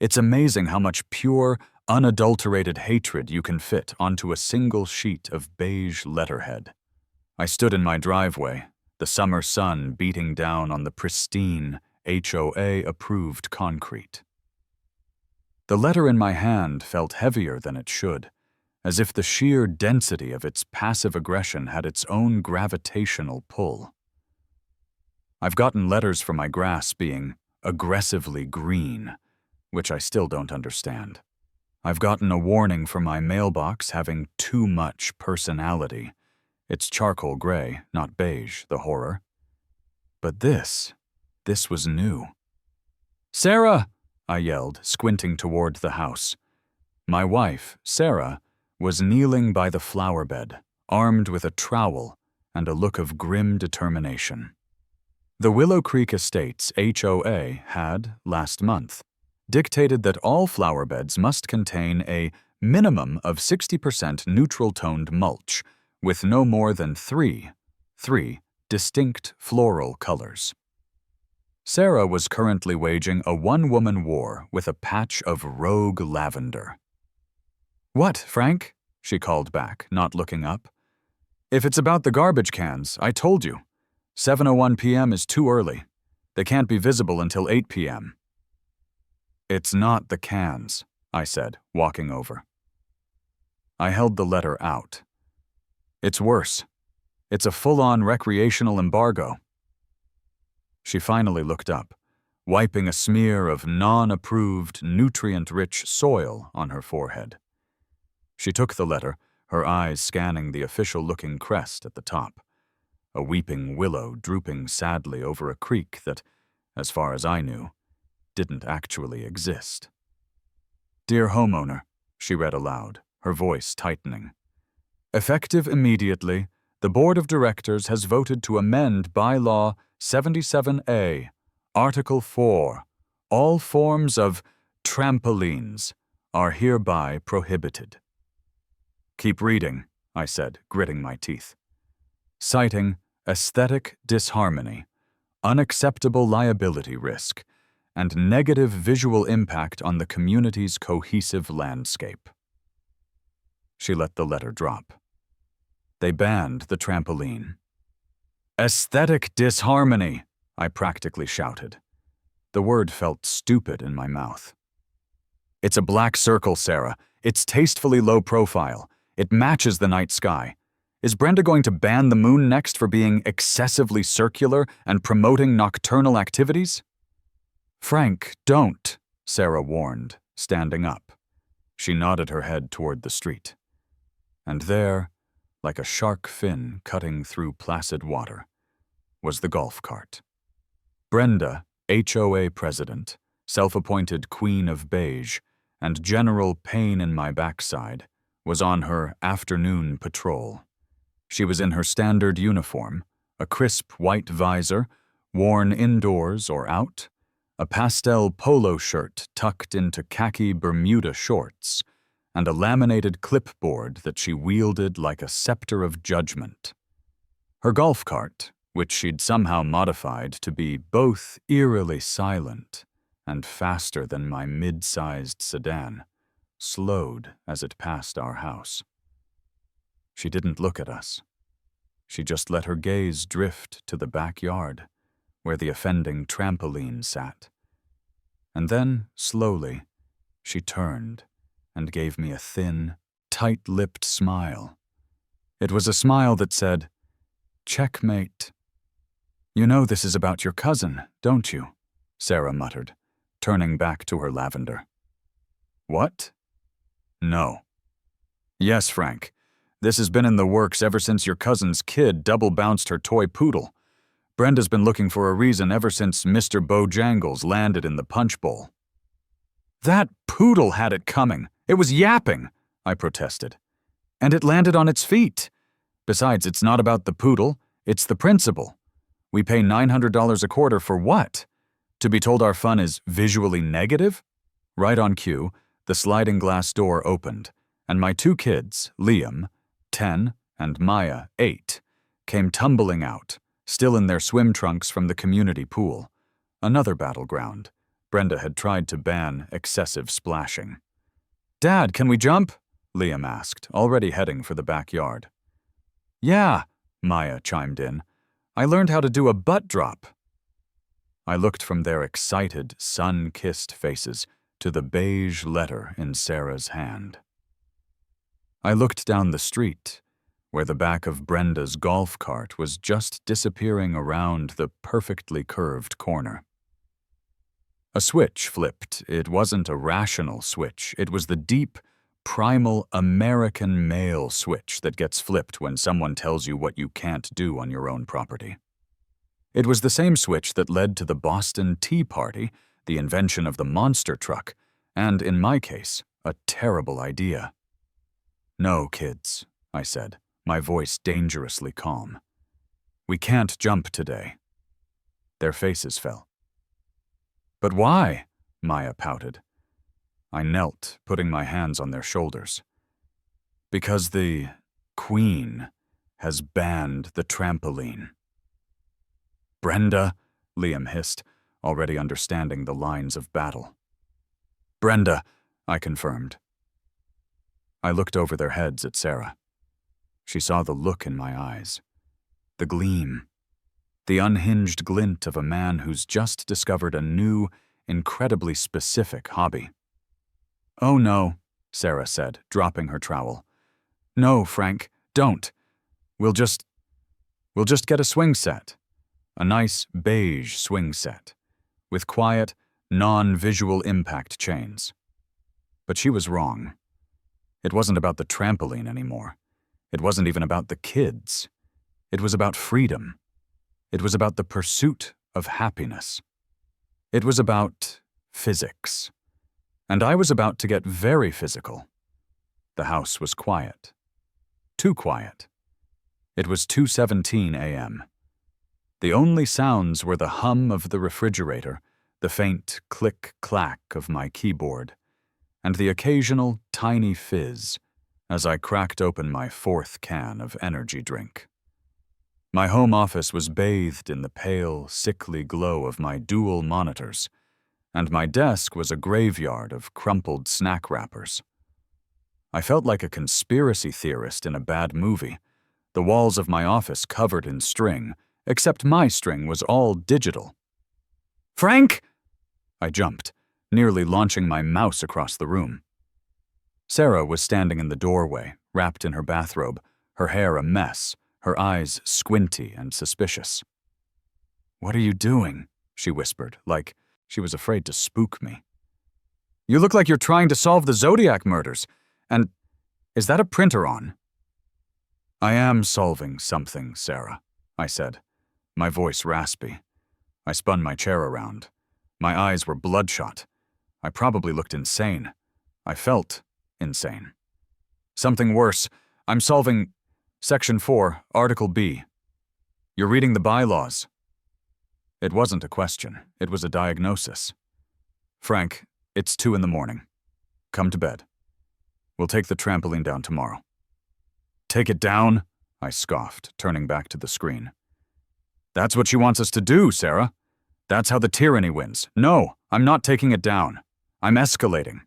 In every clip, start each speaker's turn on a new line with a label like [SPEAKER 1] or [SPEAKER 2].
[SPEAKER 1] It's amazing how much pure, unadulterated hatred you can fit onto a single sheet of beige letterhead. I stood in my driveway, the summer sun beating down on the pristine, HOA-approved concrete. The letter in my hand felt heavier than it should, as if the sheer density of its passive aggression had its own gravitational pull. I've gotten letters from my grass being aggressively green, which I still don't understand. I've gotten a warning from my mailbox having too much personality. It's charcoal gray, not beige, the horror. But this was new. "Sarah!" I yelled, squinting toward the house. My wife, Sarah, was kneeling by the flower bed, armed with a trowel and a look of grim determination. The Willow Creek Estates HOA had, last month, dictated that all flower beds must contain a minimum of 60% neutral-toned mulch, with no more than three distinct floral colors. Sarah was currently waging a one-woman war with a patch of rogue lavender. "What, Frank?" she called back, not looking up. "If it's about the garbage cans, I told you. 7:01 p.m. is too early. They can't be visible until 8 p.m. "It's not the cans," I said, walking over. I held the letter out. "It's worse. It's a full-on recreational embargo." She finally looked up, wiping a smear of non-approved, nutrient-rich soil on her forehead. She took the letter, her eyes scanning the official-looking crest at the top, a weeping willow drooping sadly over a creek that, as far as I knew, didn't actually exist. "Dear homeowner," she read aloud, her voice tightening. "Effective immediately, the Board of Directors has voted to amend Bylaw 77A, Article 4. All forms of trampolines are hereby prohibited." "Keep reading," I said, gritting my teeth. "Citing aesthetic disharmony, unacceptable liability risk, and negative visual impact on the community's cohesive landscape." She let the letter drop. They banned the trampoline. "Aesthetic disharmony," I practically shouted. The word felt stupid in my mouth. "It's a black circle, Sarah. It's tastefully low profile. It matches the night sky. Is Brenda going to ban the moon next for being excessively circular and promoting nocturnal activities?" "Frank, don't," Sarah warned, standing up. She nodded her head toward the street. And there, like a shark fin cutting through placid water, was the golf cart. Brenda, HOA president, self-appointed queen of beige, and general pain in my backside, was on her afternoon patrol. She was in her standard uniform, a crisp white visor, worn indoors or out, a pastel polo shirt tucked into khaki Bermuda shorts, and a laminated clipboard that she wielded like a scepter of judgment. Her golf cart, which she'd somehow modified to be both eerily silent and faster than my mid-sized sedan, slowed as it passed our house. She didn't look at us. She just let her gaze drift to the backyard, where the offending trampoline sat. And then, slowly, she turned and gave me a thin, tight-lipped smile. It was a smile that said, "Checkmate." "You know this is about your cousin, don't you?" Sarah muttered, turning back to her lavender. "What?" "No." "Yes, Frank. This has been in the works ever since your cousin's kid double-bounced her toy poodle. Brenda's been looking for a reason ever since Mr. Bojangles landed in the punch bowl." "That poodle had it coming. It was yapping," I protested. "And it landed on its feet. Besides, it's not about the poodle, it's the principle. We pay $900 a quarter for what? To be told our fun is visually negative?" Right on cue, the sliding glass door opened, and my two kids, Liam, 10, and Maya, 8, came tumbling out, still in their swim trunks from the community pool, another battleground, Brenda had tried to ban excessive splashing. "Dad, can we jump?" Liam asked, already heading for the backyard. "Yeah," Maya chimed in. "I learned how to do a butt drop." I looked from their excited, sun-kissed faces to the beige letter in Sarah's hand. I looked down the street, where the back of Brenda's golf cart was just disappearing around the perfectly curved corner. A switch flipped. It wasn't a rational switch. It was the deep, primal American male switch that gets flipped when someone tells you what you can't do on your own property. It was the same switch that led to the Boston Tea Party, the invention of the monster truck, and, in my case, a terrible idea. "No, kids," I said, my voice dangerously calm. "We can't jump today." Their faces fell. "But why?" Maya pouted. I knelt, putting my hands on their shoulders. "Because the Queen has banned the trampoline." "Brenda," Liam hissed, already understanding the lines of battle. "Brenda," I confirmed. I looked over their heads at Sarah. She saw the look in my eyes, the gleam, the unhinged glint of a man who's just discovered a new, incredibly specific hobby. "Oh no," Sarah said, dropping her trowel. "No, Frank, don't. We'll just get a swing set. A nice beige swing set, with quiet, non-visual impact chains." But she was wrong. It wasn't about the trampoline anymore. It wasn't even about the kids. It was about freedom. It was about the pursuit of happiness. It was about physics. And I was about to get very physical. The house was quiet. Too quiet. It was 2:17 a.m. The only sounds were the hum of the refrigerator, the faint click-clack of my keyboard, and the occasional tiny fizz as I cracked open my 4th can of energy drink. My home office was bathed in the pale, sickly glow of my dual monitors, and my desk was a graveyard of crumpled snack wrappers. I felt like a conspiracy theorist in a bad movie, the walls of my office covered in string, except my string was all digital. "Frank!" I jumped, nearly launching my mouse across the room. Sarah was standing in the doorway, wrapped in her bathrobe, her hair a mess, her eyes squinty and suspicious. "What are you doing?" she whispered, like she was afraid to spook me. "You look like you're trying to solve the Zodiac murders. And is that a printer on?" "I am solving something, Sarah," I said, my voice raspy. I spun my chair around. My eyes were bloodshot. I probably looked insane. I felt insane. "Something worse. I'm solving Section 4, Article B. You're reading the bylaws." It wasn't a question. It was a diagnosis. "Frank, it's 2 a.m. Come to bed. We'll take the trampoline down tomorrow." "Take it down?" I scoffed, turning back to the screen. "That's what she wants us to do, Sarah. That's how the tyranny wins. No, I'm not taking it down. I'm escalating."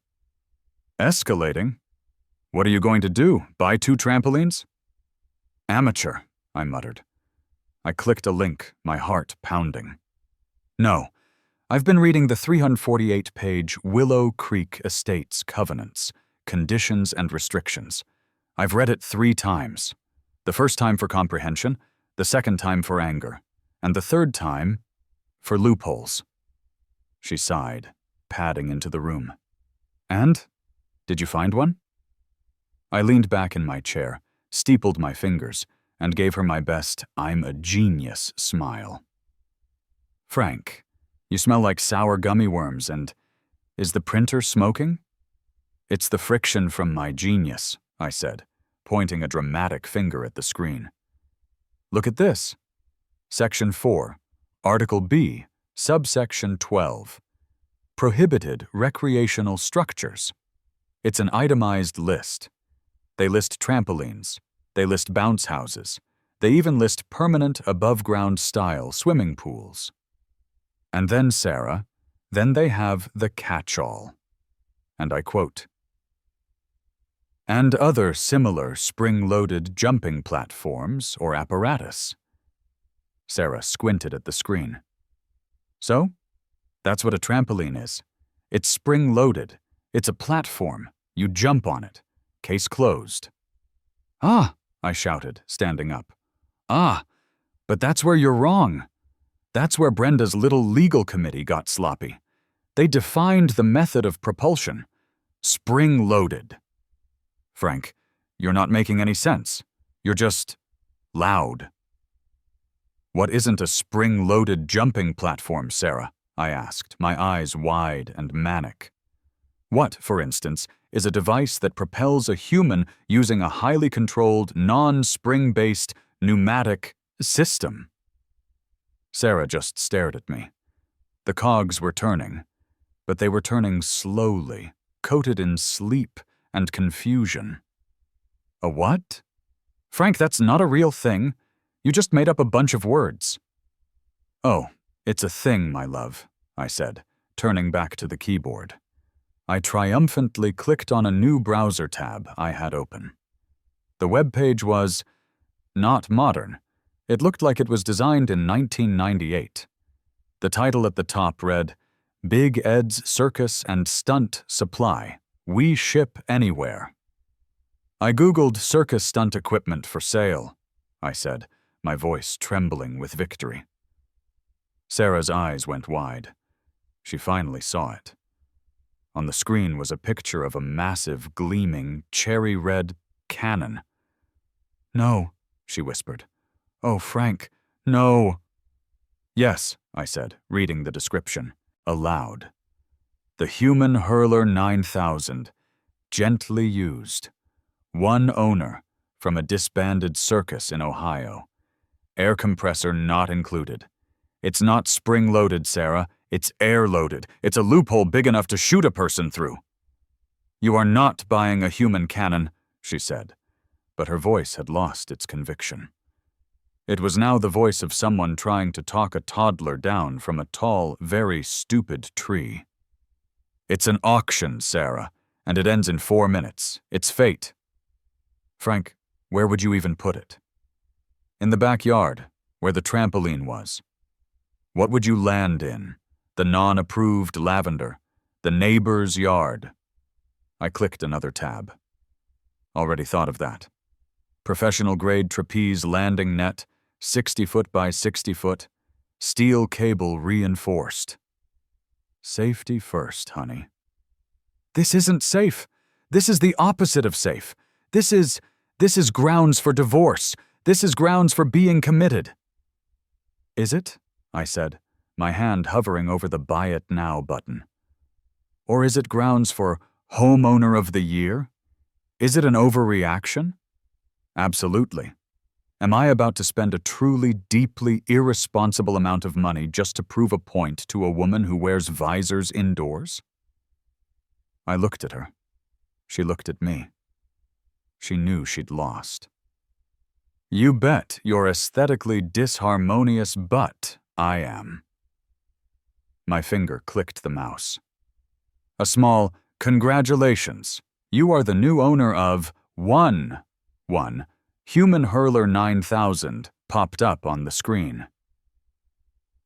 [SPEAKER 1] "Escalating? What are you going to do? Buy 2 trampolines?" "Amateur," I muttered. I clicked a link, my heart pounding. "No, I've been reading the 348-page Willow Creek Estates Covenants, Conditions and Restrictions. I've read it 3 times. The first time for comprehension, the second time for anger, and the third time for loopholes." She sighed, padding into the room. "And? Did you find one?" I leaned back in my chair, steepled my fingers, and gave her my best "I'm a genius" smile. "Frank, you smell like sour gummy worms, and is the printer smoking?" "It's the friction from my genius," I said, pointing a dramatic finger at the screen. "Look at this. Section 4, Article B, Subsection 12. Prohibited recreational structures. It's an itemized list. They list trampolines. They list bounce houses. They even list permanent above-ground style swimming pools." And then, Sarah, Then they have the catch-all. And I quote, "and other similar spring-loaded jumping platforms or apparatus." Sarah squinted at the screen. "So? That's what a trampoline is. It's spring-loaded. It's a platform. You jump on it. Case closed." "Ah," I shouted, standing up. "Ah, but that's where you're wrong. That's where Brenda's little legal committee got sloppy. They defined the method of propulsion. Spring-loaded." "Frank, you're not making any sense. You're just loud." "What isn't a spring-loaded jumping platform, Sarah?" I asked, my eyes wide and manic. "What, for instance, is a device that propels a human using a highly controlled, non-spring-based pneumatic system?" Sarah just stared at me. The cogs were turning, but they were turning slowly, coated in sleep and confusion. "A what? Frank, that's not a real thing. You just made up a bunch of words." "Oh, it's a thing, my love," I said, turning back to the keyboard. I triumphantly clicked on a new browser tab I had open. The web page was not modern. It looked like it was designed in 1998. The title at the top read, "Big Ed's Circus and Stunt Supply. We ship anywhere." "I Googled circus stunt equipment for sale," I said, my voice trembling with victory. Sarah's eyes went wide. She finally saw it. On the screen was a picture of a massive, gleaming, cherry-red cannon. "No," she whispered. "Oh, Frank, no." "Yes," I said, reading the description, aloud. "The Human Hurler 9000, gently used. One owner, from a disbanded circus in Ohio. Air compressor not included. It's not spring-loaded, Sarah. It's air-loaded. It's a loophole big enough to shoot a person through." "You are not buying a human cannon," she said, but her voice had lost its conviction. It was now the voice of someone trying to talk a toddler down from a tall, very stupid tree. "It's an auction, Sarah, and it ends in 4 minutes. It's fate." "Frank, where would you even put it?" "In the backyard, where the trampoline was." "What would you land in? The non-approved lavender? The neighbor's yard?" I clicked another tab. "Already thought of that. Professional-grade trapeze landing net, 60 foot by 60 foot, steel cable reinforced." "Safety first, honey." "This isn't safe. This is the opposite of safe. This is grounds for divorce. This is grounds for being committed." "Is it?" I said, my hand hovering over the Buy It Now button. "Or is it grounds for Homeowner of the Year? Is it an overreaction?" "Absolutely. Am I about to spend a truly, deeply irresponsible amount of money just to prove a point to a woman who wears visors indoors?" I looked at her. She looked at me. She knew she'd lost. "You bet your aesthetically disharmonious butt I am." My finger clicked the mouse. A small "Congratulations, you are the new owner of one Human Hurler 9000 popped up on the screen.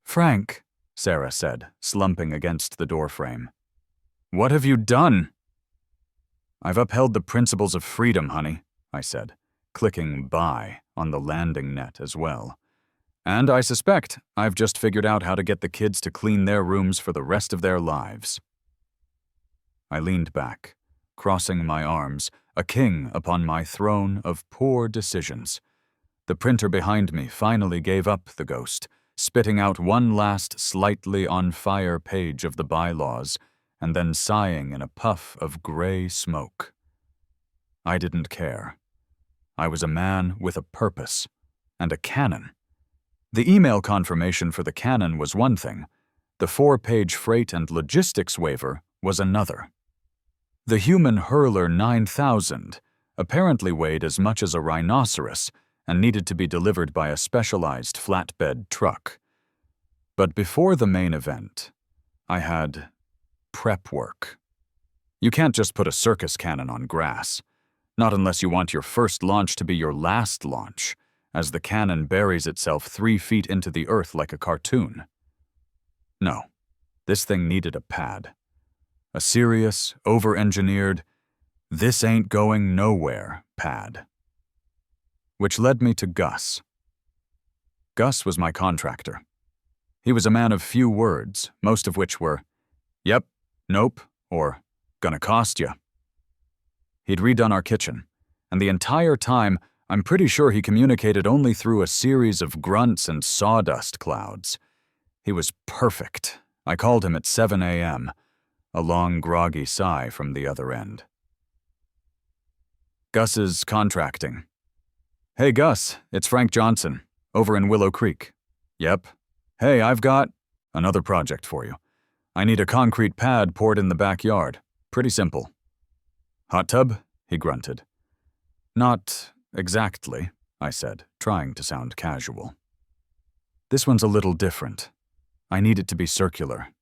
[SPEAKER 1] "Frank," Sarah said, slumping against the doorframe. "What have you done?" "I've upheld the principles of freedom, honey," I said, clicking buy on the landing net as well. "And I suspect I've just figured out how to get the kids to clean their rooms for the rest of their lives." I leaned back, crossing my arms, a king upon my throne of poor decisions. The printer behind me finally gave up the ghost, spitting out one last slightly on-fire page of the bylaws, and then sighing in a puff of gray smoke. I didn't care. I was a man with a purpose, and a cannon. The email confirmation for the cannon was one thing. The 4-page freight and logistics waiver was another. The Human Hurler 9000 apparently weighed as much as a rhinoceros and needed to be delivered by a specialized flatbed truck. But before the main event, I had prep work. You can't just put a circus cannon on grass, not unless you want your first launch to be your last launch, as the cannon buries itself 3 feet into the earth like a cartoon. No, this thing needed a pad. A serious, over-engineered, this ain't going nowhere pad. Which led me to Gus. Gus was my contractor. He was a man of few words, most of which were, "Yep," "Nope," or "Gonna cost ya." He'd redone our kitchen, and the entire time, I'm pretty sure he communicated only through a series of grunts and sawdust clouds. He was perfect. I called him at 7 a.m., a long, groggy sigh from the other end. Gus's contracting. "Hey, Gus, it's Frank Johnson, over in Willow Creek." "Yep." "Hey, I've got another project for you. I need a concrete pad poured in the backyard. Pretty simple." "Hot tub?" he grunted. "Not exactly," I said, trying to sound casual. "This one's a little different. I need it to be circular,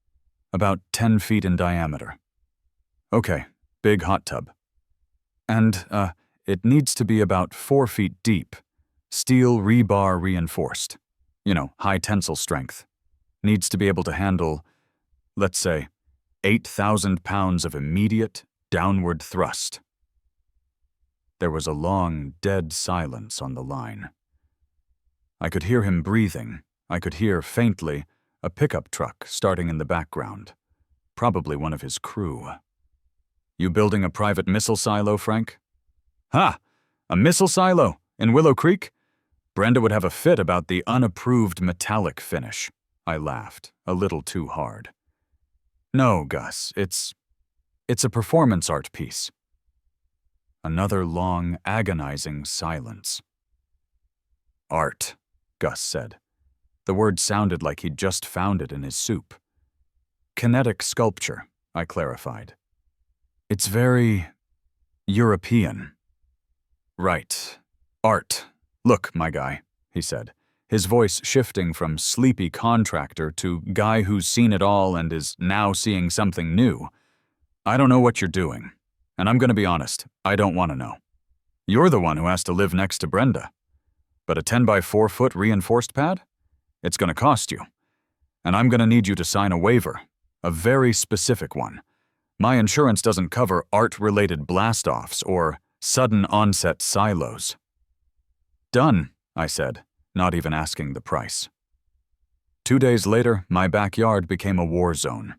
[SPEAKER 1] about 10 feet in diameter." "Okay, big hot tub. And, it needs to be about 4 feet deep, steel rebar reinforced. You know, high tensile strength. Needs to be able to handle, let's say, 8,000 pounds of immediate, downward thrust." There was a long, dead silence on the line. I could hear him breathing. I could hear, faintly, a pickup truck starting in the background. Probably one of his crew. "You building a private missile silo, Frank?" "Ha! A missile silo? In Willow Creek?" Brenda would have a fit about the unapproved metallic finish. I laughed, a little too hard. "No, Gus, it's a performance art piece." Another long, agonizing silence. "Art," Gus said. The word sounded like he'd just found it in his soup. "Kinetic sculpture," I clarified. "It's very European." "Right. Art. Look, my guy," he said, his voice shifting from sleepy contractor to guy who's seen it all and is now seeing something new. "I don't know what you're doing. And I'm going to be honest, I don't want to know. You're the one who has to live next to Brenda. But a 10 by 4 foot reinforced pad? It's going to cost you. And I'm going to need you to sign a waiver, a very specific one. My insurance doesn't cover art-related blast-offs or sudden onset silos." "Done," I said, not even asking the price. 2 days later, my backyard became a war zone.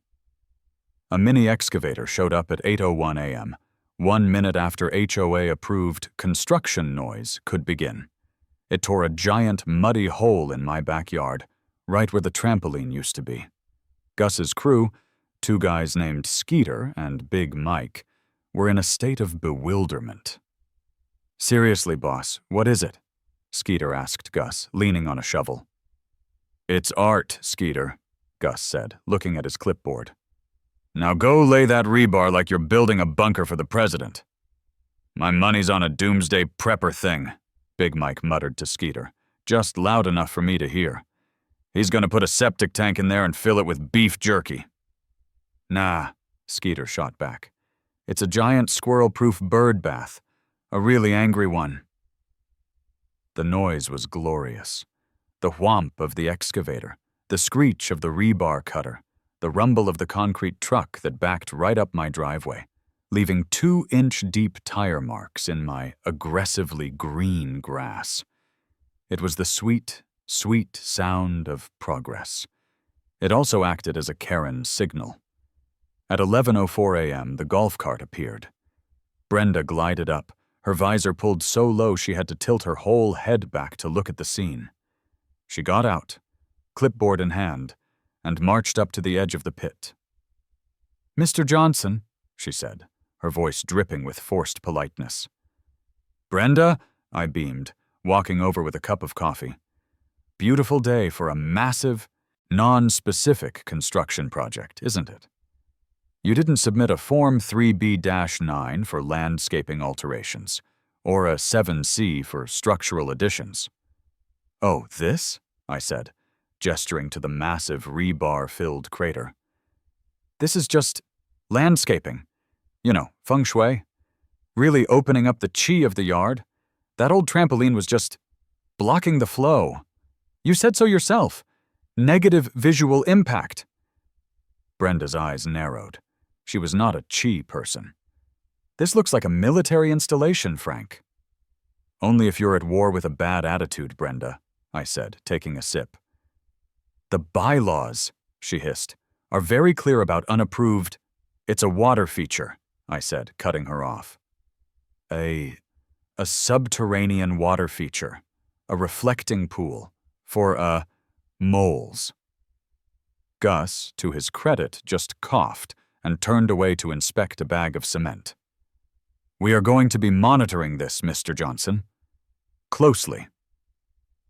[SPEAKER 1] A mini excavator showed up at 8:01 a.m., 1 minute after HOA-approved construction noise could begin. It tore a giant, muddy hole in my backyard, right where the trampoline used to be. Gus's crew, 2 guys named Skeeter and Big Mike, were in a state of bewilderment. "Seriously, boss, what is it?" Skeeter asked Gus, leaning on a shovel. "It's art, Skeeter," Gus said, looking at his clipboard. "Now go lay that rebar like you're building a bunker for the president." "My money's on a doomsday prepper thing," Big Mike muttered to Skeeter, just loud enough for me to hear. "He's gonna put a septic tank in there and fill it with beef jerky." "Nah," Skeeter shot back. "It's a giant squirrel-proof bird bath. A really angry one." The noise was glorious. The whomp of the excavator, the screech of the rebar cutter, the rumble of the concrete truck that backed right up my driveway, leaving 2-inch-deep tire marks in my aggressively green grass. It was the sweet, sweet sound of progress. It also acted as a Karen signal. At 11:04 a.m., the golf cart appeared. Brenda glided up, her visor pulled so low she had to tilt her whole head back to look at the scene. She got out, clipboard in hand, and marched up to the edge of the pit. "Mr. Johnson," she said, her voice dripping with forced politeness. "Brenda," I beamed, walking over with a cup of coffee. "Beautiful day for a massive, non-specific construction project, isn't it? You didn't submit a Form 3B-9 for landscaping alterations, or a 7C for structural additions." "Oh, this?" I said, gesturing to the massive rebar-filled crater. This is just landscaping. You know, feng shui. Really opening up the chi of the yard. That old trampoline was just blocking the flow. You said so yourself. Negative visual impact. Brenda's eyes narrowed. She was not a chi person. This looks like a military installation, Frank. Only if you're at war with a bad attitude, Brenda, I said, taking a sip. The bylaws, she hissed, are very clear about unapproved. It's a water feature, I said, cutting her off. A subterranean water feature. A reflecting pool. For, moles. Gus, to his credit, just coughed and turned away to inspect a bag of cement. We are going to be monitoring this, Mr. Johnson. Closely.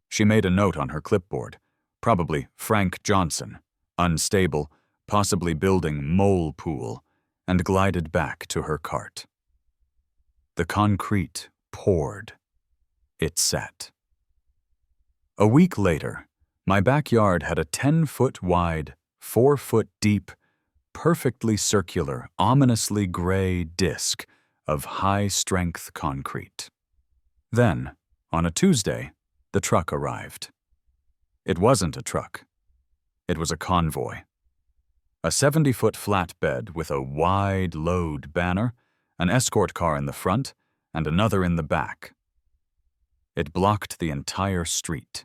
[SPEAKER 1] She made a note on her clipboard. Probably Frank Johnson, unstable, possibly building mole pool, and glided back to her cart. The concrete poured. It set. A week later, my backyard had a 10-foot wide, 4-foot deep, perfectly circular, ominously gray disk of high-strength concrete. Then, on a Tuesday, the truck arrived. It wasn't a truck. It was a convoy. A 70-foot flatbed with a wide load banner, an escort car in the front, and another in the back. It blocked the entire street.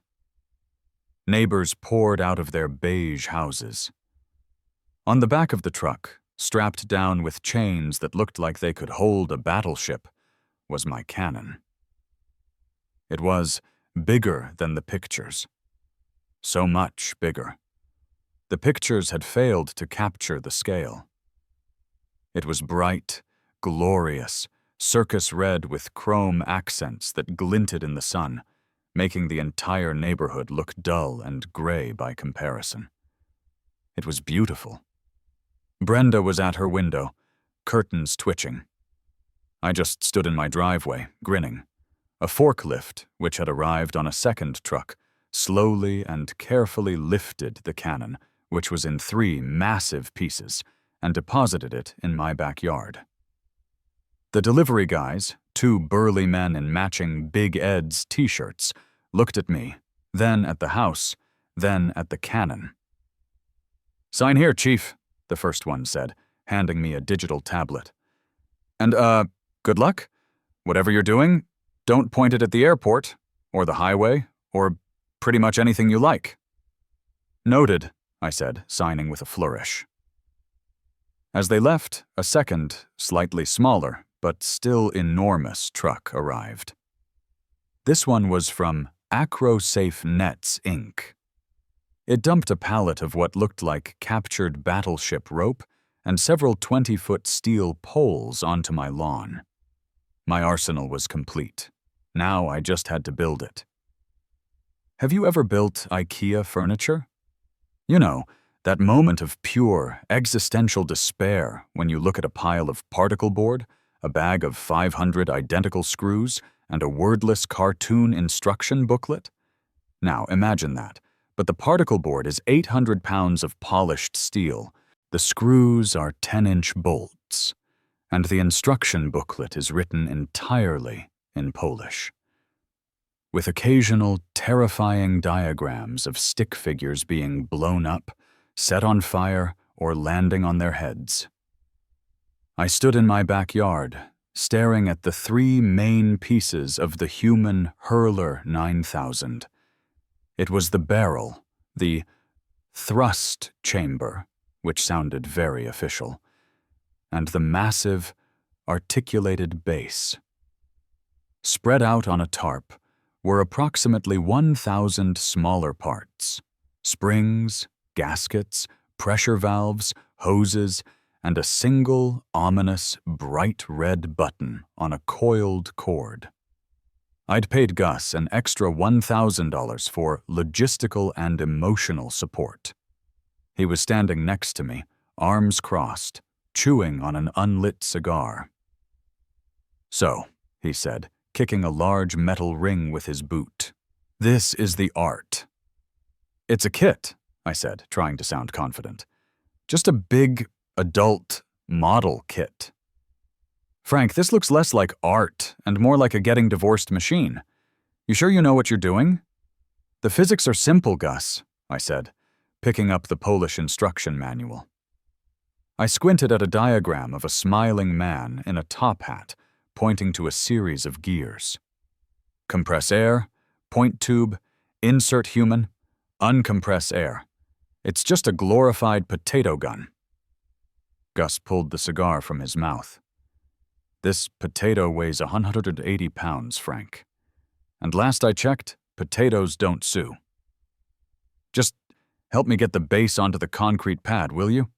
[SPEAKER 1] Neighbors poured out of their beige houses. On the back of the truck, strapped down with chains that looked like they could hold a battleship, was my cannon. It was bigger than the pictures. So much bigger. The pictures had failed to capture the scale. It was bright, glorious, circus red with chrome accents that glinted in the sun, making the entire neighborhood look dull and gray by comparison. It was beautiful. Brenda was at her window, curtains twitching. I just stood in my driveway, grinning. A forklift, which had arrived on a second truck, slowly and carefully lifted the cannon, which was in 3 massive pieces, and deposited it in my backyard. The delivery guys, 2 burly men in matching Big Ed's t-shirts, looked at me, then at the house, then at the cannon. "Sign here, Chief," the first one said, handing me a digital tablet. "And, good luck. Whatever you're doing, don't point it at the airport, or the highway, or pretty much anything you like." "Noted," I said, signing with a flourish. As they left, a second, slightly smaller, but still enormous truck arrived. This one was from AcroSafe Nets, Inc. It dumped a pallet of what looked like captured battleship rope and several 20-foot steel poles onto my lawn. My arsenal was complete. Now I just had to build it. Have you ever built IKEA furniture? You know, that moment of pure, existential despair when you look at a pile of particle board, a bag of 500 identical screws, and a wordless cartoon instruction booklet? Now, imagine that. But the particle board is 800 pounds of polished steel, the screws are 10-inch bolts, and the instruction booklet is written entirely in Polish, with occasional terrifying diagrams of stick figures being blown up, set on fire, or landing on their heads. I stood in my backyard, staring at the 3 main pieces of the human Hurler 9000. It was the barrel, the thrust chamber, which sounded very official, and the massive, articulated base. Spread out on a tarp were approximately 1,000 smaller parts, springs, gaskets, pressure valves, hoses, and a single, ominous, bright red button on a coiled cord. I'd paid Gus an extra $1,000 for logistical and emotional support. He was standing next to me, arms crossed, chewing on an unlit cigar. "So," he said, kicking a large metal ring with his boot, "this is the art." "It's a kit," I said, trying to sound confident. "Just a big, adult model kit. Frank, this looks less like art and more like a getting divorced machine. You sure you know what you're doing? The physics are simple, Gus, I said, picking up the Polish instruction manual. I squinted at a diagram of a smiling man in a top hat, pointing to a series of gears. Compress air, point tube, insert human, uncompress air. It's just a glorified potato gun. Gus pulled the cigar from his mouth. This potato weighs 180 pounds, Frank. And last I checked, potatoes don't sue. Just help me get the base onto the concrete pad, will you?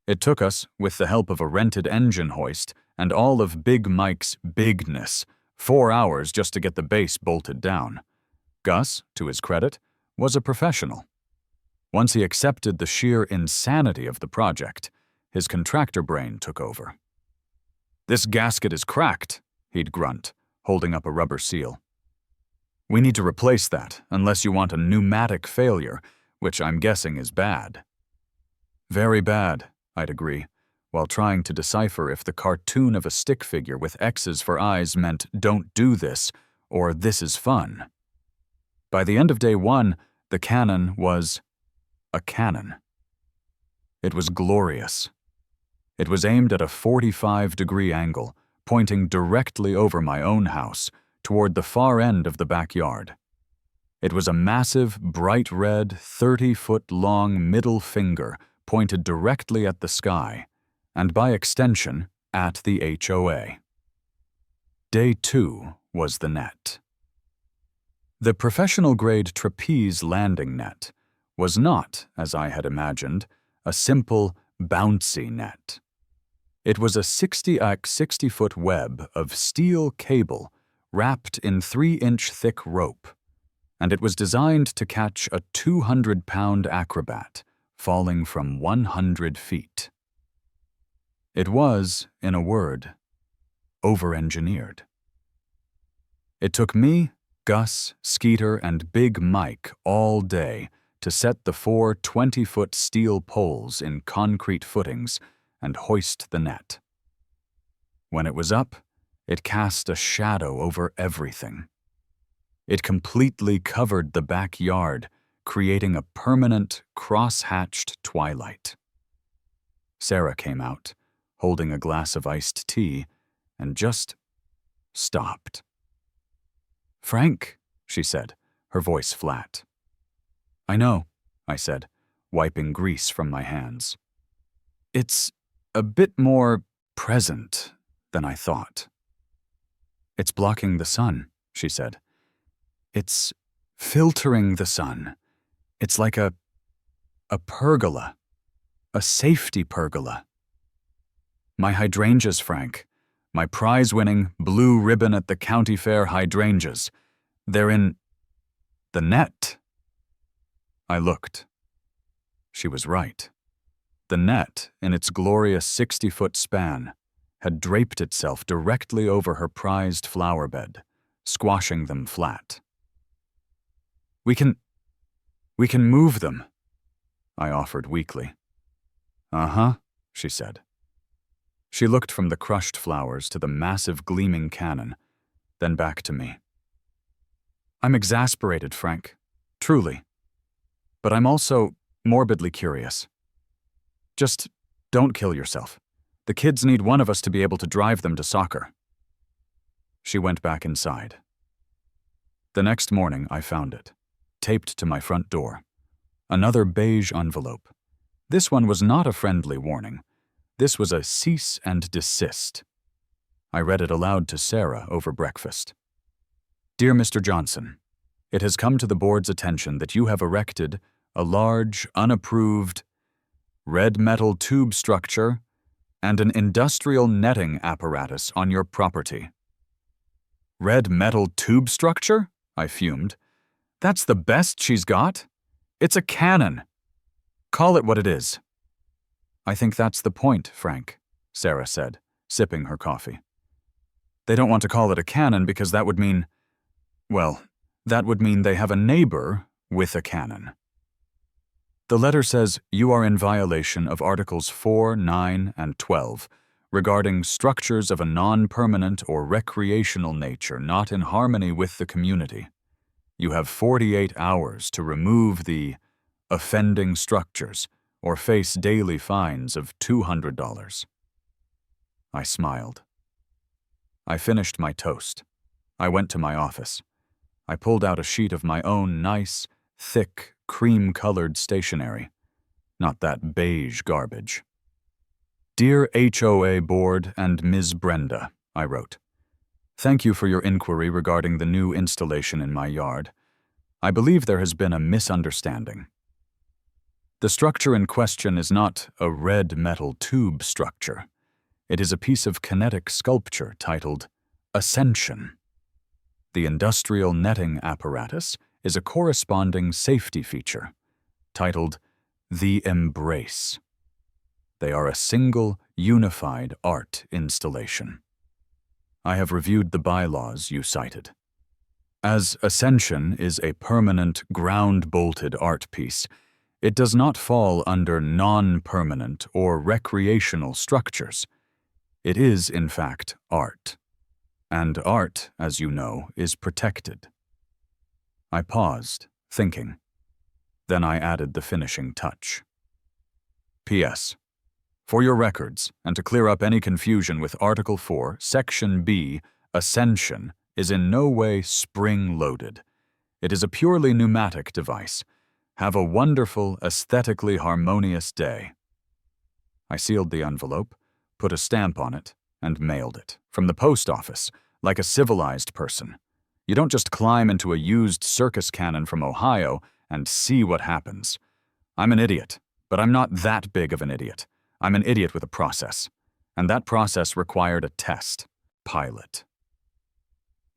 [SPEAKER 1] It took us, with the help of a rented engine hoist and all of Big Mike's bigness, 4 hours just to get the base bolted down. Gus, to his credit, was a professional. Once he accepted the sheer insanity of the project, his contractor brain took over. "This gasket is cracked," he'd grunt, holding up a rubber seal. "We need to replace that, unless you want a pneumatic failure, which I'm guessing is bad." "Very bad," I'd agree, while trying to decipher if the cartoon of a stick figure with X's for eyes meant "don't do this" or "this is fun." By the end of day 1, the cannon was a cannon. It was glorious. It was aimed at a 45-degree angle, pointing directly over my own house, toward the far end of the backyard. It was a massive, bright red, 30-foot-long middle finger pointed directly at the sky, and by extension, at the HOA. Day 2 was the net. The professional-grade trapeze landing net was not, as I had imagined, a simple, bouncy net. It was a 60x60-foot web of steel cable wrapped in 3-inch thick rope, and it was designed to catch a 200-pound acrobat falling from 100 feet. It was, in a word, over-engineered. It took me, Gus, Skeeter, and Big Mike all day to set the 4 20-foot steel poles in concrete footings and hoist the net. When it was up, it cast a shadow over everything. It completely covered the backyard, creating a permanent, cross-hatched twilight. Sarah came out, holding a glass of iced tea, and just stopped. "Frank," she said, her voice flat. "I know," I said, wiping grease from my hands. "It's a bit more present than I thought." "It's blocking the sun," she said. "It's filtering the sun. It's like a pergola, a safety pergola. My hydrangeas, Frank, my prize-winning, blue ribbon at the county fair hydrangeas, they're in the net." I looked. She was right. The net, in its glorious 60-foot span, had draped itself directly over her prized flower bed, squashing them flat. We can move them," I offered weakly. "Uh-huh," she said. She looked from the crushed flowers to the massive gleaming cannon, then back to me. "I'm exasperated, Frank. Truly. But I'm also morbidly curious. Just don't kill yourself. The kids need one of us to be able to drive them to soccer." She went back inside. The next morning, I found it, taped to my front door. Another beige envelope. This one was not a friendly warning. This was a cease and desist. I read it aloud to Sarah over breakfast. "Dear Mr. Johnson, it has come to the board's attention that you have erected a large, unapproved, red metal tube structure and an industrial netting apparatus on your property." "Red metal tube structure?" I fumed. "That's the best she's got? It's a cannon. Call it what it is." "I think that's the point, Frank," Sarah said, sipping her coffee. "They don't want to call it a cannon because that would mean, well, that would mean they have a neighbor with a cannon." The letter says you are in violation of Articles 4, 9, and 12 regarding structures of a non-permanent or recreational nature not in harmony with the community. You have 48 hours to remove the offending structures or face daily fines of $200. I smiled. I finished my toast. I went to my office. I pulled out a sheet of my own nice, thick, cream-colored stationery. Not that beige garbage. Dear HOA Board and Ms. Brenda, I wrote. Thank you for your inquiry regarding the new installation in my yard. I believe there has been a misunderstanding. The structure in question is not a red metal tube structure. It is a piece of kinetic sculpture titled Ascension. The industrial netting apparatus is a corresponding safety feature, titled The Embrace. They are a single, unified art installation. I have reviewed the bylaws you cited. As Ascension is a permanent, ground-bolted art piece, it does not fall under non-permanent or recreational structures. It is, in fact, art. And art, as you know, is protected. I paused, thinking. Then I added the finishing touch. P.S. For your records, and to clear up any confusion with Article 4, Section B, Ascension is in no way spring-loaded. It is a purely pneumatic device. Have a wonderful, aesthetically harmonious day. I sealed the envelope, put a stamp on it, and mailed it, from the post office, like a civilized person. You don't just climb into a used circus cannon from Ohio and see what happens. I'm an idiot, but I'm not that big of an idiot. I'm an idiot with a process, and that process required a test. Pilot.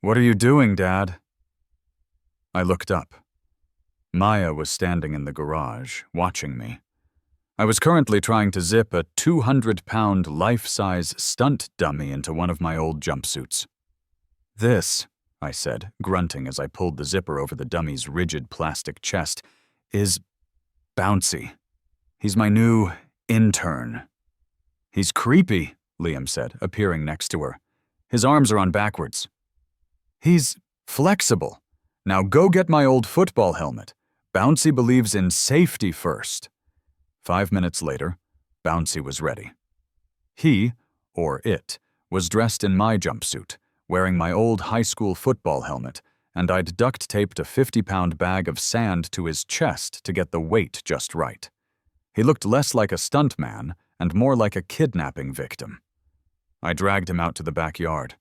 [SPEAKER 1] What are you doing, Dad? I looked up. Maya was standing in the garage, watching me. I was currently trying to zip a 200-pound life-size stunt dummy into one of my old jumpsuits. This, I said, grunting as I pulled the zipper over the dummy's rigid plastic chest, is Bouncy. He's my new intern. He's creepy, Liam said, appearing next to her. His arms are on backwards. He's flexible. Now go get my old football helmet. Bouncy believes in safety first. 5 minutes later, Bouncy was ready. He, or it, was dressed in my jumpsuit, wearing my old high school football helmet, and I'd duct-taped a 50-pound bag of sand to his chest to get the weight just right. He looked less like a stuntman and more like a kidnapping victim. I dragged him out to the backyard.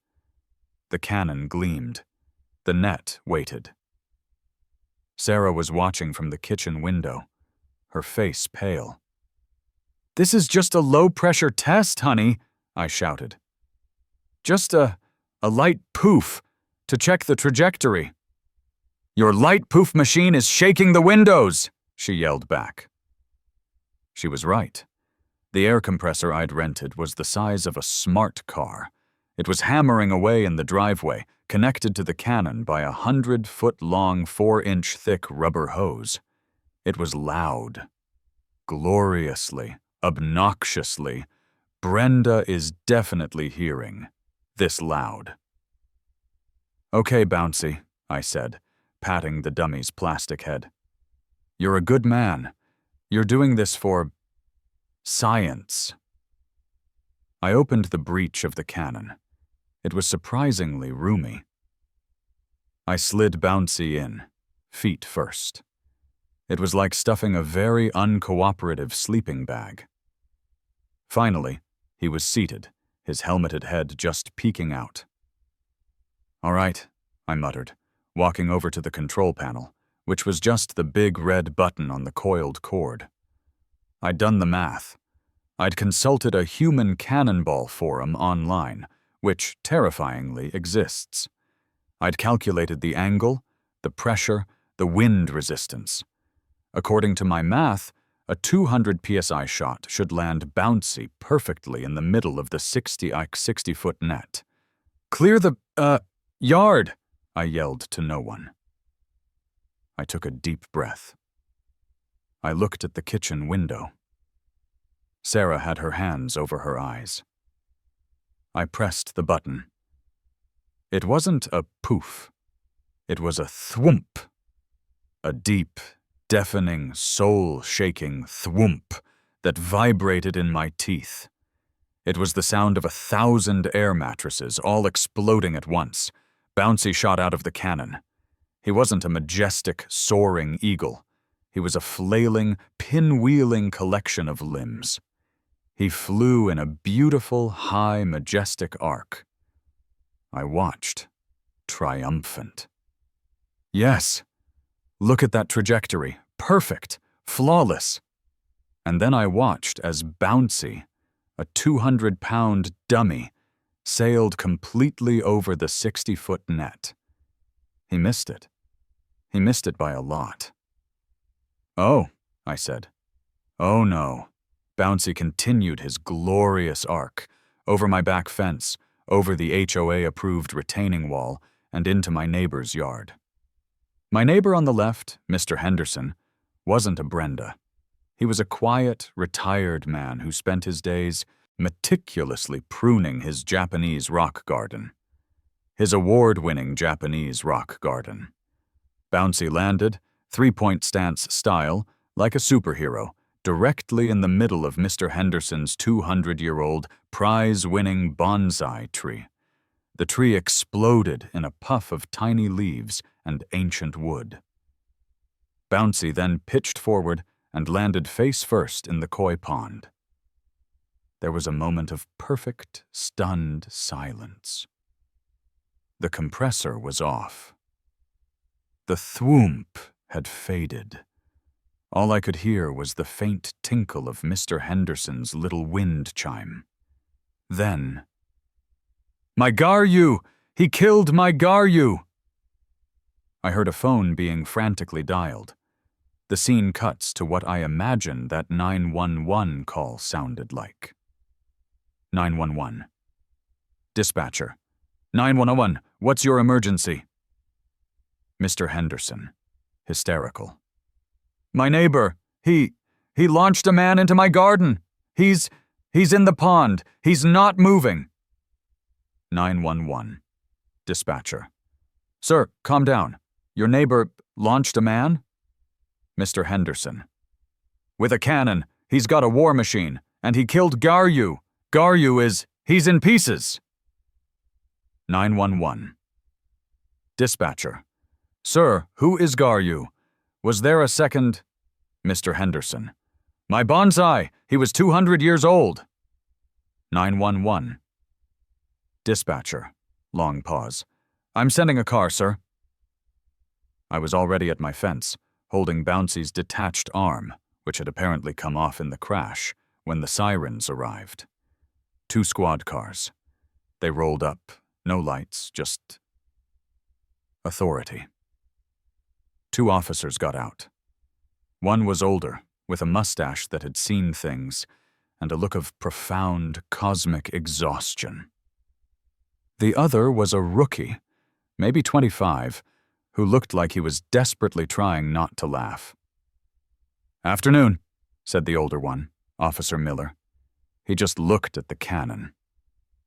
[SPEAKER 1] The cannon gleamed. The net waited. Sarah was watching from the kitchen window, her face pale. "This is just a low-pressure test, honey," I shouted. "Just a light poof to check the trajectory." "Your light poof machine is shaking the windows," she yelled back. She was right. The air compressor I'd rented was the size of a smart car. It was hammering away in the driveway, connected to the cannon by a 100-foot-long, 4-inch-thick rubber hose. It was loud. Gloriously, obnoxiously. Brenda is definitely hearing. This loud. "Okay, Bouncy," I said, patting the dummy's plastic head. "You're a good man. You're doing this for science." I opened the breech of the cannon. It was surprisingly roomy. I slid Bouncy in, feet first. It was like stuffing a very uncooperative sleeping bag. Finally, he was seated, his helmeted head just peeking out. "All right," I muttered, walking over to the control panel, which was just the big red button on the coiled cord. I'd done the math. I'd consulted a human cannonball forum online, which terrifyingly exists. I'd calculated the angle, the pressure, the wind resistance. According to my math, a 200 psi shot should land Bouncy perfectly in the middle of the 60-foot net. "Clear the, yard!" I yelled to no one. I took a deep breath. I looked at the kitchen window. Sarah had her hands over her eyes. I pressed the button. It wasn't a poof. It was a thwomp. A deep, deafening, soul-shaking thwomp that vibrated in my teeth. It was the sound of 1,000 air mattresses all exploding at once. Bouncy shot out of the cannon. He wasn't a majestic, soaring eagle. He was a flailing, pinwheeling collection of limbs. He flew in a beautiful, high, majestic arc. I watched, triumphant. Yes, look at that trajectory. Perfect, flawless. And then I watched as Bouncy, a 200-pound dummy, sailed completely over the 60-foot net. He missed it. He missed it by a lot. "Oh," I said. "Oh no." Bouncy continued his glorious arc, over my back fence, over the HOA-approved retaining wall, and into my neighbor's yard. My neighbor on the left, Mr. Henderson, wasn't a Brenda. He was a quiet, retired man who spent his days meticulously pruning his Japanese rock garden. His award-winning Japanese rock garden. Bouncy landed, three-point stance style, like a superhero, directly in the middle of Mr. Henderson's 200-year-old, prize-winning bonsai tree. The tree exploded in a puff of tiny leaves and ancient wood. Bouncy then pitched forward and landed face first in the koi pond. There was a moment of perfect, stunned silence. The compressor was off. The thwoomp had faded. All I could hear was the faint tinkle of Mr. Henderson's little wind chime. Then, "My Garyu! He killed my Garyu!" I heard a phone being frantically dialed. The scene cuts to what I imagine that 911 call sounded like. 911. Dispatcher. 911, what's your emergency? Mr. Henderson, hysterical. "My neighbor, he launched a man into my garden. He's in the pond. He's not moving." 911. Dispatcher. "Sir, calm down. Your neighbor launched a man?" Mr. Henderson. "With a cannon. He's got a war machine. And he killed Garyu. He's in pieces." 911. Dispatcher. "Sir, who is Garyu? Was there a second—" Mr. Henderson. "My bonsai! He was 200 years old!" 911. Dispatcher. Long pause. "I'm sending a car, sir." I was already at my fence, holding Bouncy's detached arm, which had apparently come off in the crash, when the sirens arrived. 2 squad cars. They rolled up. No lights, just authority. 2 officers got out. One was older, with a mustache that had seen things, and a look of profound, cosmic exhaustion. The other was a rookie, maybe 25, who looked like he was desperately trying not to laugh. "Afternoon," said the older one, Officer Miller. He just looked at the cannon,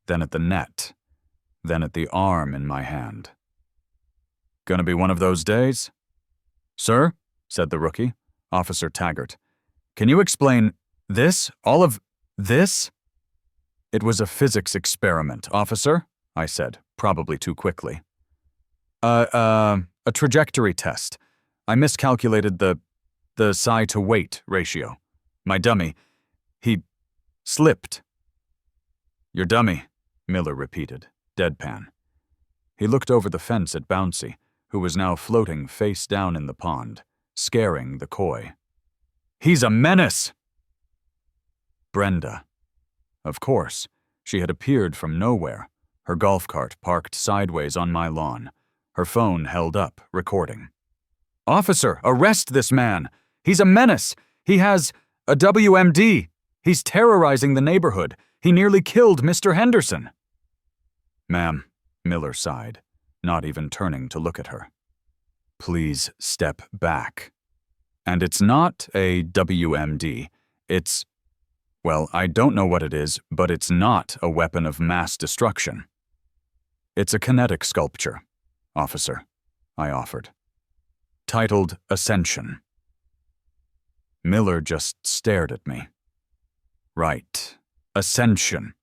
[SPEAKER 1] then at the net, then at the arm in my hand. "Gonna be one of those days?" "Sir," said the rookie, Officer Taggart, "can you explain this, all of this?" "It was a physics experiment, officer," I said, probably too quickly. A trajectory test. I miscalculated the psi to weight ratio. My dummy, he slipped." "Your dummy," Miller repeated, deadpan. He looked over the fence at Bouncy, who was now floating face down in the pond, scaring the koi. "He's a menace!" Brenda. Of course, she had appeared from nowhere, her golf cart parked sideways on my lawn, her phone held up, recording. "Officer, arrest this man! He's a menace! He has a WMD! He's terrorizing the neighborhood! He nearly killed Mr. Henderson!" "Ma'am," Miller sighed, not even turning to look at her. "Please step back." And it's not a WMD. Well, I don't know what it is, but it's not a weapon of mass destruction. It's a kinetic sculpture, officer, I offered. Titled Ascension. Miller just stared at me. Right. Ascension.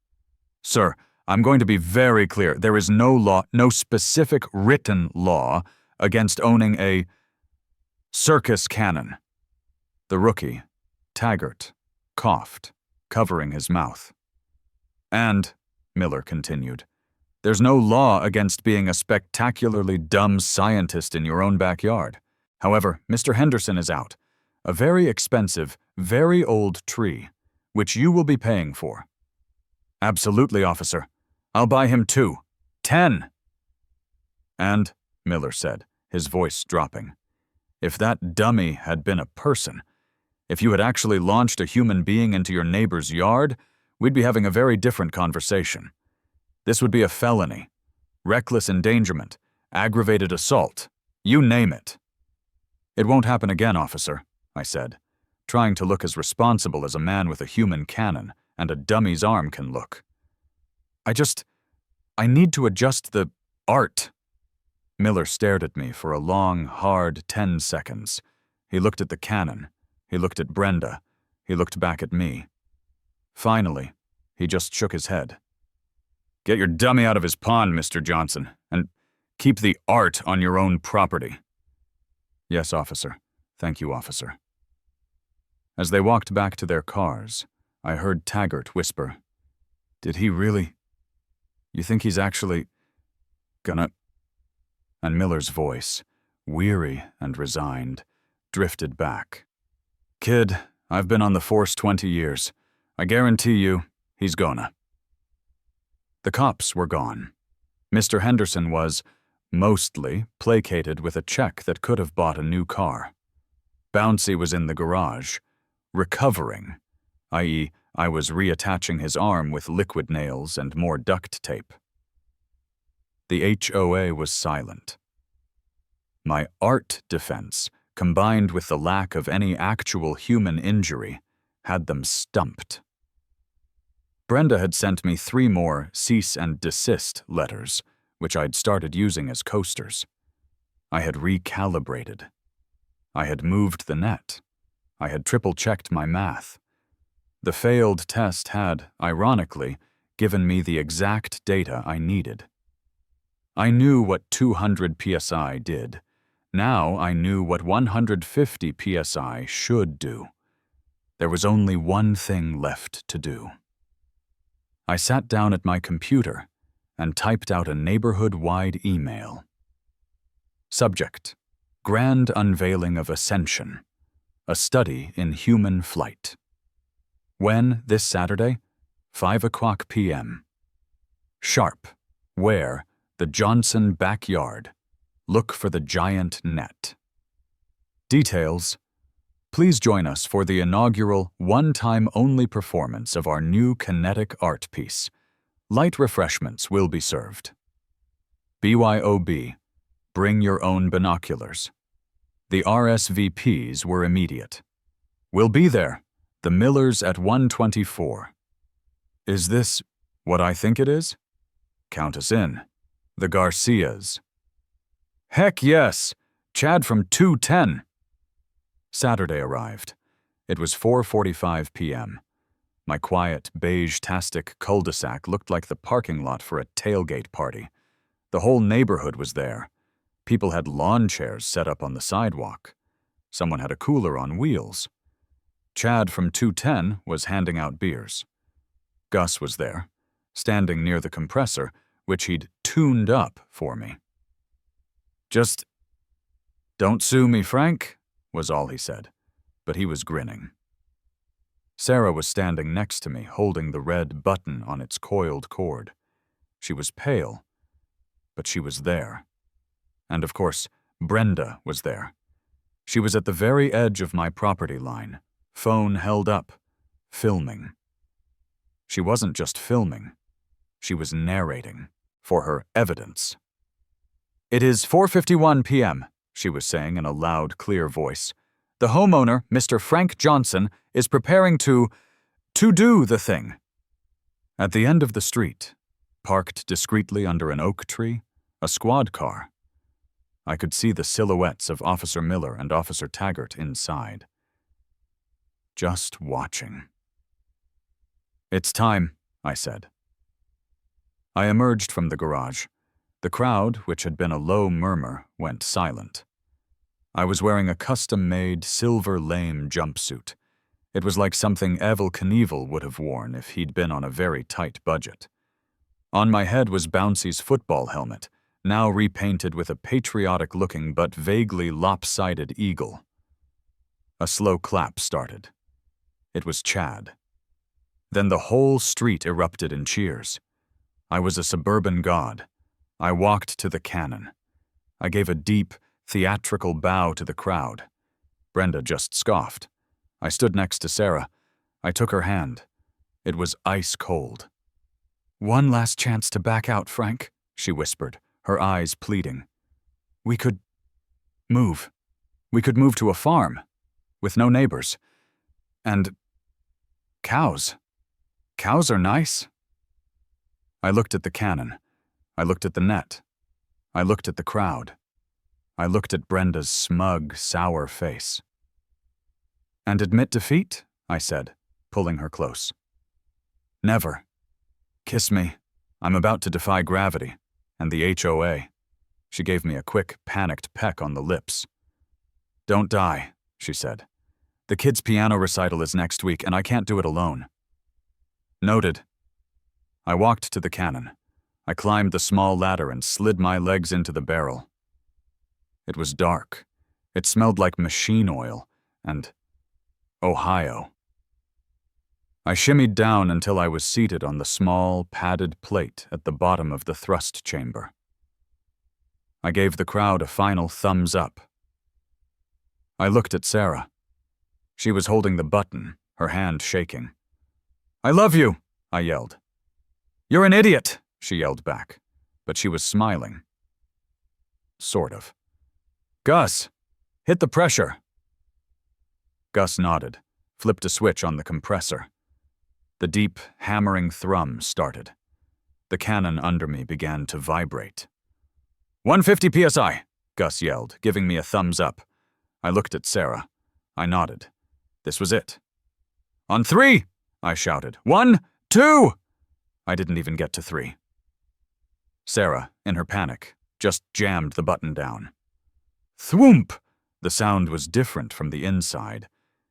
[SPEAKER 1] Sir, I'm going to be very clear. There is no law, no specific written law, against owning a circus cannon. The rookie, Taggart, coughed, covering his mouth. And, Miller continued, there's no law against being a spectacularly dumb scientist in your own backyard. However, Mr. Henderson is out. A very expensive, very old tree, which you will be paying for. Absolutely, officer. I'll buy him 2. 10. And, Miller said, his voice dropping, if that dummy had been a person, if you had actually launched a human being into your neighbor's yard, we'd be having a very different conversation. This would be a felony, reckless endangerment, aggravated assault, you name it. It won't happen again, officer, I said, trying to look as responsible as a man with a human cannon and a dummy's arm can look. I need to adjust the art. Miller stared at me for a long, hard 10 seconds. He looked at the cannon. He looked at Brenda. He looked back at me. Finally, he just shook his head. Get your dummy out of his pond, Mr. Johnson, and keep the art on your own property. Yes, officer. Thank you, officer. As they walked back to their cars, I heard Taggart whisper, Did he really? You think he's actually gonna? And Miller's voice, weary and resigned, drifted back. Kid, I've been on the force 20 years. I guarantee you, he's gonna. The cops were gone. Mr. Henderson was, mostly, placated with a check that could have bought a new car. Bouncy was in the garage, recovering, i.e., I was reattaching his arm with liquid nails and more duct tape. The HOA was silent. My art defense, combined with the lack of any actual human injury, had them stumped. Brenda had sent me 3 more cease and desist letters, which I'd started using as coasters. I had recalibrated. I had moved the net. I had triple-checked my math. The failed test had, ironically, given me the exact data I needed. I knew what 200 psi did. Now I knew what 150 psi should do. There was only one thing left to do. I sat down at my computer and typed out a neighborhood-wide email. Subject: Grand Unveiling of Ascension, a study in human flight. When, this Saturday? 5:00 p.m. Sharp. Where? The Johnson backyard. Look for the giant net. Details: Please join us for the inaugural one-time-only performance of our new kinetic art piece. Light refreshments will be served. BYOB. Bring your own binoculars. The RSVPs were immediate. We'll be there. The Millers at 124. Is this what I think it is? Count us in. The Garcias. Heck yes! Chad from 210. Saturday arrived. It was 4:45 p.m. My quiet, beige-tastic cul-de-sac looked like the parking lot for a tailgate party. The whole neighborhood was there. People had lawn chairs set up on the sidewalk. Someone had a cooler on wheels. Chad from 210 was handing out beers. Gus was there, standing near the compressor, which he'd tuned up for me. Just, don't sue me, Frank, was all he said, but he was grinning. Sarah was standing next to me, holding the red button on its coiled cord. She was pale, but she was there. And of course, Brenda was there. She was at the very edge of my property line, phone held up, filming. She wasn't just filming. She was narrating, for her evidence. It is 4:51 p.m., she was saying in a loud, clear voice. The homeowner, Mr. Frank Johnson, is preparing to do the thing. At the end of the street, parked discreetly under an oak tree, a squad car. I could see the silhouettes of Officer Miller and Officer Taggart inside. Just watching. "It's time," I said. I emerged from the garage. The crowd, which had been a low murmur, went silent. I was wearing a custom-made silver lame jumpsuit. It was like something Evel Knievel would have worn if he'd been on a very tight budget. On my head was Bouncy's football helmet, now repainted with a patriotic-looking but vaguely lopsided eagle. A slow clap started. It was Chad. Then the whole street erupted in cheers. I was a suburban god. I walked to the cannon. I gave a deep, theatrical bow to the crowd. Brenda just scoffed. I stood next to Sarah. I took her hand. It was ice cold. "One last chance to back out, Frank," she whispered, her eyes pleading. We could move. We could move to a farm, with no neighbors. And cows. Cows are nice." I looked at the cannon. I looked at the net. I looked at the crowd. I looked at Brenda's smug, sour face. "And admit defeat?" I said, pulling her close. "Never. Kiss me. I'm about to defy gravity, and the HOA." She gave me a quick, panicked peck on the lips. "Don't die," she said. "The kids' piano recital is next week, and I can't do it alone." Noted. I walked to the cannon. I climbed the small ladder and slid my legs into the barrel. It was dark. It smelled like machine oil and Ohio. I shimmied down until I was seated on the small, padded plate at the bottom of the thrust chamber. I gave the crowd a final thumbs up. I looked at Sarah. She was holding the button, her hand shaking. "I love you," I yelled. "You're an idiot," she yelled back, but she was smiling. Sort of. "Gus, hit the pressure." Gus nodded, flipped a switch on the compressor. The deep, hammering thrum started. The cannon under me began to vibrate. 150 psi, Gus yelled, giving me a thumbs up. I looked at Sarah. I nodded. This was it. "On 3, I shouted. 1, 2! I didn't even get to 3. Sarah, in her panic, just jammed the button down. Thwoomp! The sound was different from the inside.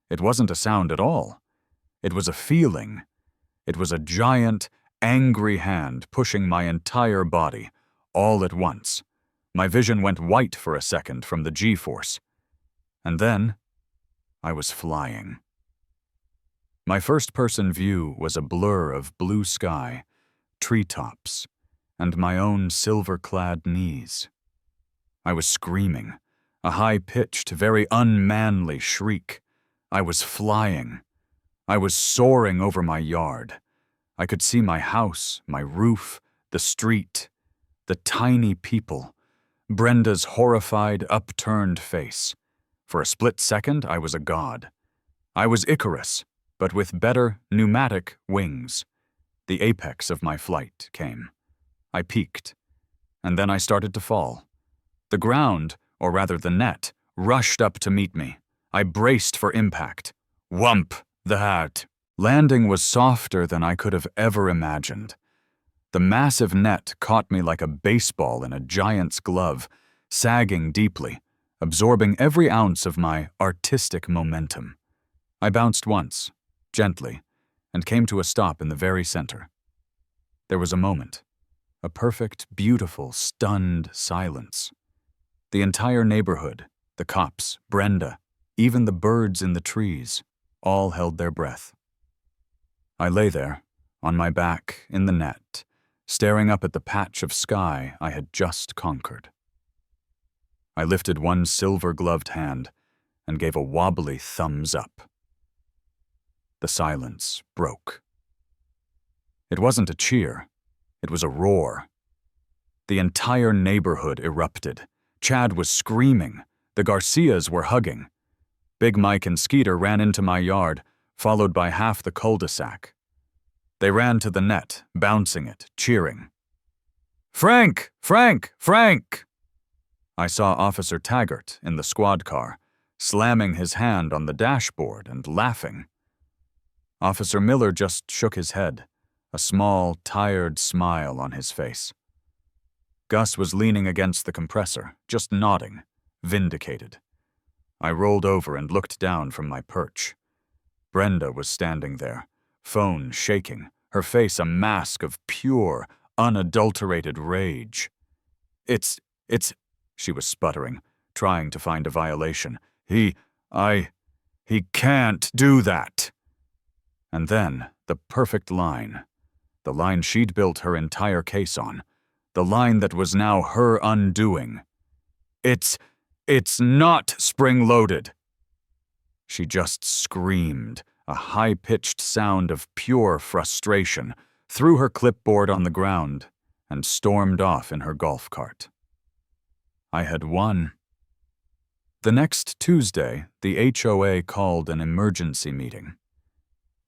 [SPEAKER 1] It wasn't a sound at all. It was a feeling. It was a giant, angry hand pushing my entire body, all at once. My vision went white for a second from the G-force. And then, I was flying. My first-person view was a blur of blue sky, treetops, and my own silver-clad knees. I was screaming, a high-pitched, very unmanly shriek. I was flying. I was soaring over my yard. I could see my house, my roof, the street, the tiny people, Brenda's horrified, upturned face. For a split second, I was a god. I was Icarus, but with better pneumatic wings. The apex of my flight came. I peaked, and then I started to fall. The ground, or rather the net, rushed up to meet me. I braced for impact. Whump! The hat. Landing was softer than I could have ever imagined. The massive net caught me like a baseball in a giant's glove, sagging deeply, absorbing every ounce of my artistic momentum. I bounced once, gently, and came to a stop in the very center. There was a moment, a perfect, beautiful, stunned silence. The entire neighborhood, the cops, Brenda, even the birds in the trees, all held their breath. I lay there, on my back, in the net, staring up at the patch of sky I had just conquered. I lifted one silver-gloved hand and gave a wobbly thumbs up. The silence broke. It wasn't a cheer. It was a roar. The entire neighborhood erupted. Chad was screaming. The Garcias were hugging. Big Mike and Skeeter ran into my yard, followed by half the cul-de-sac. They ran to the net, bouncing it, cheering. "Frank! Frank! Frank!" I saw Officer Taggart in the squad car, slamming his hand on the dashboard and laughing. Officer Miller just shook his head, a small, tired smile on his face. Gus was leaning against the compressor, just nodding, vindicated. I rolled over and looked down from my perch. Brenda was standing there, phone shaking, her face a mask of pure, unadulterated rage. It's, she was sputtering, trying to find a violation. He can't do that. And then, the perfect line. The line she'd built her entire case on. The line that was now her undoing. It's not spring-loaded. She just screamed, a high-pitched sound of pure frustration, threw her clipboard on the ground, and stormed off in her golf cart. I had won. The next Tuesday, the HOA called an emergency meeting.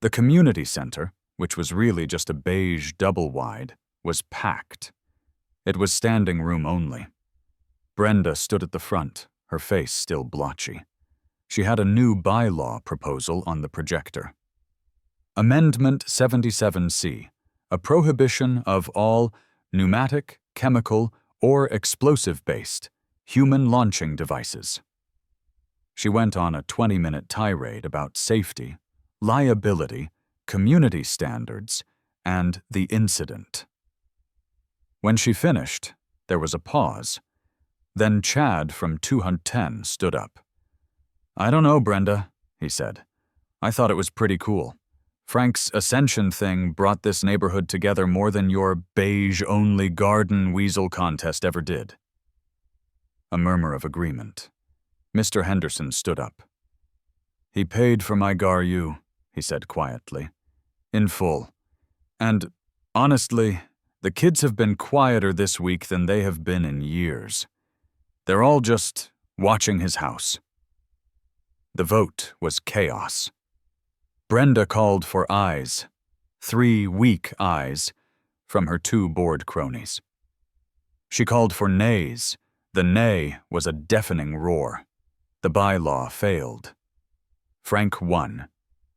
[SPEAKER 1] The community center, which was really just a beige double-wide, was packed. It was standing room only. Brenda stood at the front, her face still blotchy. She had a new bylaw proposal on the projector. Amendment 77C, a prohibition of all pneumatic, chemical, or explosive-based human launching devices. She went on a 20-minute tirade about safety, liability, community standards, and the incident. When she finished, there was a pause. Then Chad from 210 stood up. "I don't know, Brenda," he said. "I thought it was pretty cool. Frank's Ascension thing brought this neighborhood together more than your beige-only garden weasel contest ever did." A murmur of agreement. Mr. Henderson stood up. "He paid for my GARU," he said quietly. "In full. And, honestly, the kids have been quieter this week than they have been in years. They're all just watching his house." The vote was chaos. Brenda called for ayes, 3 weak ayes, from her 2 bored cronies. She called for nays. The nay was a deafening roar. The bylaw failed. Frank won.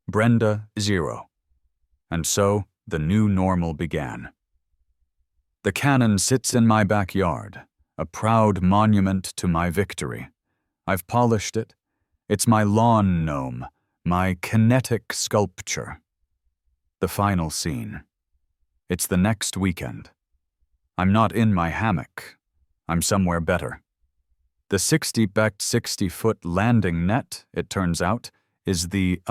[SPEAKER 1] Brenda 0. And so the new normal began. The cannon sits in my backyard, a proud monument to my victory. I've polished it. It's my lawn gnome, my kinetic sculpture. The final scene. It's the next weekend. I'm not in my hammock. I'm somewhere better. The 60-foot landing net, it turns out, is the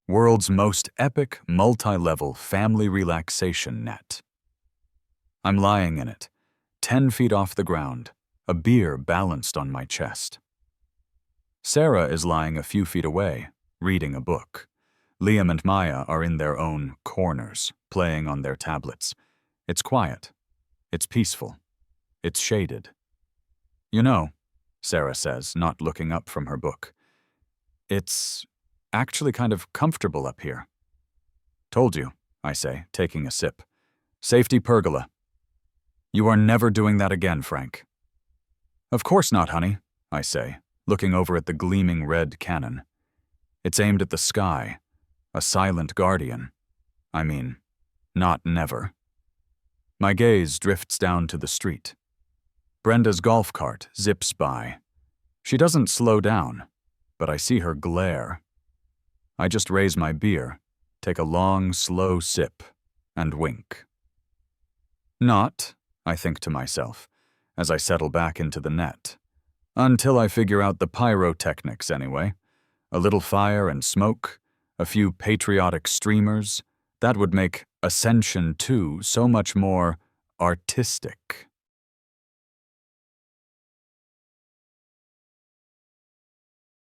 [SPEAKER 1] world's most epic multi-level family relaxation net. I'm lying in it, 10 feet off the ground, a beer balanced on my chest. Sarah is lying a few feet away, reading a book. Liam and Maya are in their own corners, playing on their tablets. It's quiet. It's peaceful. It's shaded. "You know," Sarah says, not looking up from her book, "it's actually kind of comfortable up here." "Told you," I say, taking a sip. "Safety pergola." "You are never doing that again, Frank." "Of course not, honey," I say, looking over at the gleaming red cannon. It's aimed at the sky, a silent guardian. I mean, not never. My gaze drifts down to the street. Brenda's golf cart zips by. She doesn't slow down, but I see her glare. I just raise my beer, take a long, slow sip, and wink. Not, I think to myself, as I settle back into the net. Until I figure out the pyrotechnics, anyway. A little fire and smoke, a few patriotic streamers, that would make Ascension 2 so much more artistic.